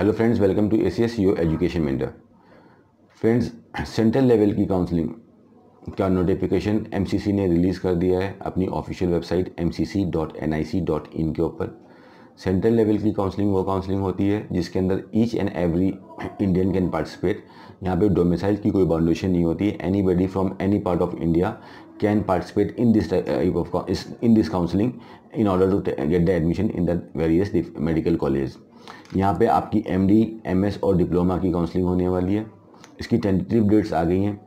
Hello friends, welcome to ACS your education mentor. Friends, central level की counselling का notification MCC ने release कर दिया है अपनी ऑफिशियल वेबसाइट mcc.nic.in के ऊपर। सेंट्रल लेवल की काउंसलिंग वो काउंसलिंग होती है जिसके अंदर each and every Indian can participate. यहाँ पे डोमिसाइल की कोई बाउंडेशन नहीं होती है। Anybody from any part of India can participate in this counselling in order to get the admission in the various medical college. यहाँ पे आपकी एमडी, एमएस और डिप्लोमा की काउंसलिंग होने वाली है। इसकी टेंटेटिव डेट्स आ गई हैं।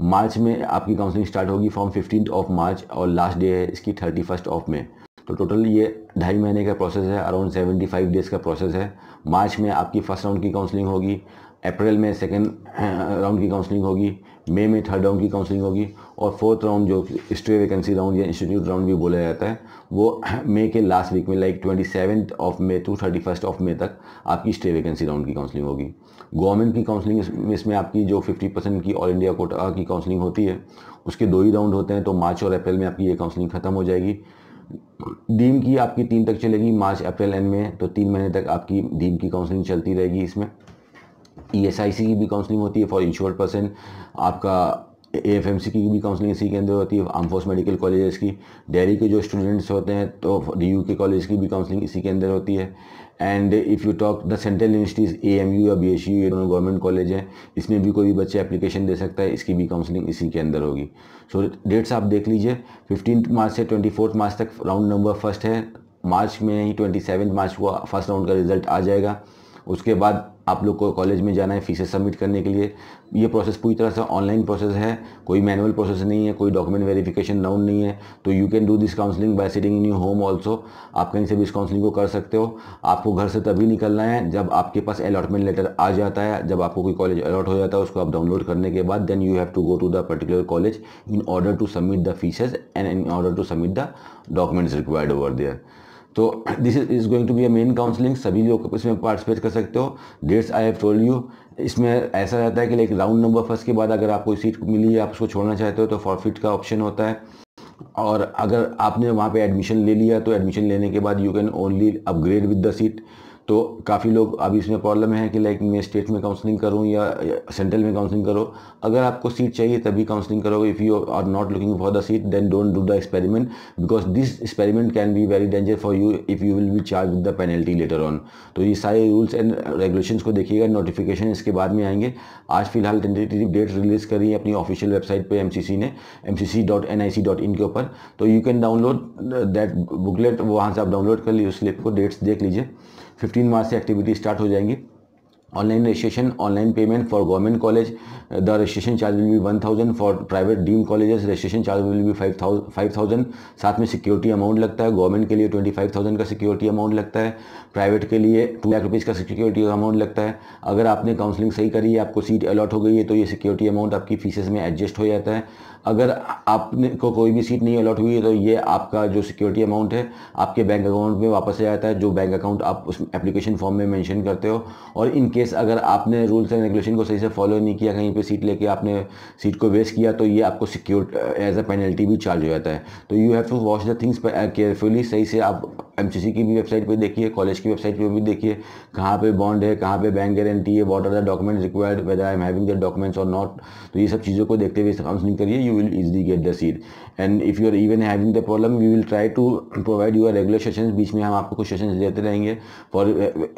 मार्च में आपकी काउंसलिंग स्टार्ट होगी फ्रॉम 15 ऑफ मार्च और लास्ट डे है इसकी 31 ऑफ में। तो टोटल ये 2.5 महीने का प्रोसेस है, अराउंड 75 डेज़ का प्रोसेस है। मार्च में आपकी फर्स्ट राउंड की काउंसलिंग होगी, अप्रैल में सेकेंड राउंड की काउंसलिंग होगी, मई में थर्ड राउंड की काउंसलिंग होगी और फोर्थ राउंड जो स्टे वैकेंसी राउंड या इंस्टीट्यूट राउंड भी बोला जाता है वो मई के लास्ट वीक में like 27 of May to 31 of May तक आपकी स्टे वैकेंसी राउंड की काउंसलिंग होगी। गवर्नमेंट की काउंसलिंग इसमें आपकी जो 50% की ऑल इंडिया कोटा की काउंसलिंग होती है उसके 2 ही राउंड होते हैं। तो मार्च और अप्रैल में आपकी ये काउंसलिंग ख़त्म हो जाएगी। डीम की आपकी 3 तक चलेगी, मार्च अप्रैल एंड में, तो 3 महीने तक आपकी डीम की काउंसलिंग चलती रहेगी। इसमें ईएसआईसी की भी काउंसलिंग होती है फॉर इंश्योर्ड पर्सन। आपका एएफएमसी की भी काउंसलिंग इसी के अंदर होती है, आर्म फोर्स मेडिकल कॉलेजेस की। दिल्ली के जो स्टूडेंट्स होते हैं तो डीयू के कॉलेज की भी काउंसलिंग इसी के अंदर होती है। And if you talk the central universities AMU या बीएचयू, ये दोनों गवर्नमेंट कॉलेज हैं, इसमें भी कोई भी बच्चा एप्लीकेशन दे सकता है, इसकी भी काउंसलिंग इसी के अंदर होगी। सो डेट्स आप देख लीजिए, 15 मार्च से 24 मार्च तक राउंड नंबर फर्स्ट है। मार्च में ही 27 मार्च को फर्स्ट राउंड का रिजल्ट आ जाएगा। उसके बाद आप लोग को कॉलेज में जाना है फीसेस सबमिट करने के लिए। ये प्रोसेस पूरी तरह से ऑनलाइन प्रोसेस है, कोई मैनुअल प्रोसेस नहीं है, कोई डॉक्यूमेंट वेरिफिकेशन राउंड नहीं है। तो you can do this counselling bye sitting in your home also. आप कहीं से भी इस काउंसलिंग को कर सकते हो। आपको घर से तभी निकलना है जब आपके पास अलॉटमेंट लेटर आ जाता है, जब आपको कोई कॉलेज अलॉट हो जाता है उसको आप डाउनलोड करने के बाद then you have to go to the particular college in order to submit the fees and in order to submit the documents required over there. तो this is going to be a main counselling, सभी लोग इसमें participate कर सकते हो। Dates I have told you. इसमें ऐसा रहता है कि लाइक राउंड नंबर फर्स्ट के बाद अगर आपको सीट मिली है, आप उसको छोड़ना चाहते हो तो फॉरफिट का ऑप्शन होता है। और अगर आपने वहाँ पे एडमिशन ले लिया तो एडमिशन लेने के बाद you can only upgrade with the seat. तो काफ़ी लोग अभी इसमें प्रॉब्लम है कि लाइक मैं स्टेट में काउंसलिंग करूं या सेंट्रल में काउंसलिंग करो। अगर आपको सीट चाहिए तभी काउंसलिंग करोगे। If you are not looking for the seat then don't do the experiment because this experiment can be very danger for you if you will be charge with the penalty letter on. तो ये सारे rules and regulations को देखिएगा, notification इसके बाद में आएंगे। आज फिलहाल टेंटेटिव डेट रिलीज़ करी है अपनी ऑफिशियल वेबसाइट पे एमसीसी ने, mcc.nic.in के ऊपर। तो you can download that booklet, वहाँ से आप डाउनलोड कर लीजिए उस स्लिप को, डेट्स देख लीजिए। 15 मार्च से एक्टिविटी स्टार्ट हो जाएंगी। Online registration, online payment for government college, the registration charge will be 1000। For private deem colleges registration charge will be 5000। साथ में सिक्योरिटी अमाउंट लगता है। गवर्नमेंट के लिए 25,000 का सिक्योरिटी अमाउंट लगता है, प्राइवेट के लिए 2 लाख रुपीज़ का सिक्योरिटी अमाउंट लगता है। अगर आपने काउंसलिंग सही करी है, आपको सीट अलॉट हो गई है, तो ये सिक्योरिटी अमाउंट आपकी फीसेस में एडजस्ट हो जाता है। अगर आपने को कोई भी सीट नहीं अलॉट हुई है तो ये आपका जो सिक्योरिटी अमाउंट है आपके बैंक अकाउंट में वापस आ जाता है, जो बैंक अकाउंट आप उस एप्लीकेशन फॉर्म में मेंशन करते हो। और इन केस अगर आपने रूल्स एंड रेगुलेशन को सही से फॉलो नहीं किया, कहीं पे सीट लेके आपने सीट को वेस्ट किया, तो ये आपको सिक्योर एज अ पेनल्टी भी चार्ज हो जाता है। तो you have to watch the things carefully. सही से आप एमसीसी की भी वेबसाइट पे देखिए, कॉलेज की वेबसाइट पे भी देखिए कहाँ पे बॉन्ड है, कहाँ पे बैंक गारंटी है, what are the documents required, whether I am having the documents और नॉट। तो ये सब चीज़ों को देखते हुए काउंसलिंग करिए, you will easily get the seat. And if you are even having the problem we will try to provide you regular sessions. बीच में हम आपको कुछ सेशंस देते रहेंगे for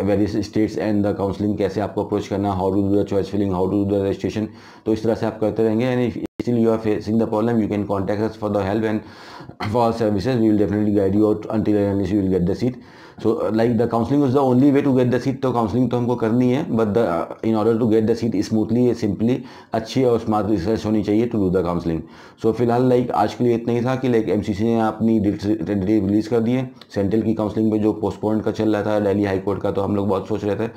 various states and the counselling, कैसे आपको अप्रोच करना, how to do the choice filling, how to do the registration. तो इस तरह से आप करते रहेंगे। And still you are facing the problem, you can contact us for the help and for our services. We will definitely guide you out until and unless you will get the seat. So like the counseling is the only way to get the seat. तो counselling तो हमको करनी है, but the in order to get the seat smoothly, simply अच्छी और smart research होनी चाहिए to do the counseling. So फिलहाल लाइक आज के लिए इतना ही था कि लाइक एमसीसी ने अपनी डेट रिलीज़ कर दी है। सेंट्रल की काउंसलिंग पे जो पोस्टपोन का चल रहा था दिल्ली हाई कोर्ट का, तो हम लोग बहुत सोच रहे थे,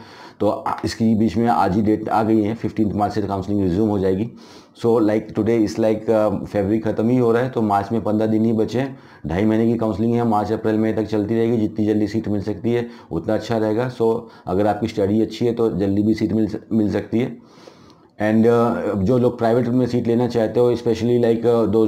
तो इसकी बीच में आज ही डेट आ गई है, 15 मार्च से काउंसलिंग रिज्यूम हो जाएगी। सो लाइक टुडे इस लाइक फरवरी ख़त्म ही हो रहा है, तो मार्च में 15 दिन ही बचे हैं। 2.5 महीने की काउंसलिंग है, मार्च अप्रैल मई तक चलती रहेगी। जितनी जल्दी सीट मिल सकती है उतना अच्छा रहेगा। सो अगर आपकी स्टडी अच्छी है तो जल्दी भी सीट मिल सकती है। एंड जो लोग प्राइवेट में सीट लेना चाहते हो, स्पेशली लाइक दो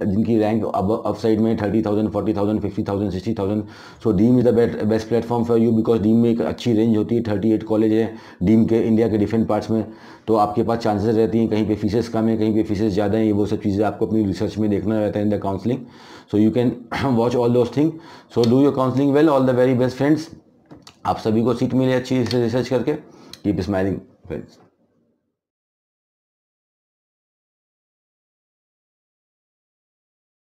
जिनकी रैंक अब साइड में 30,000, 40,000, 50,000, 60,000, so deem is the best platform for you, because deem में एक अच्छी रेंज होती है। 38 कॉलेज है डीम के इंडिया के डिफरेंट पार्ट्स में, तो आपके पास चांसेस रहती हैं कहीं पे फीसेस कम है, कहीं पे फीसेस ज़्यादा हैं। ये वो सब चीज़ें आपको अपनी रिसर्च में देखना रहता है in the counselling, so you can watch all those thing. So do your counselling well, all the very best friends. आप सभी को सीट मिले अच्छी से रिसर्च करके। Keep smiling friends.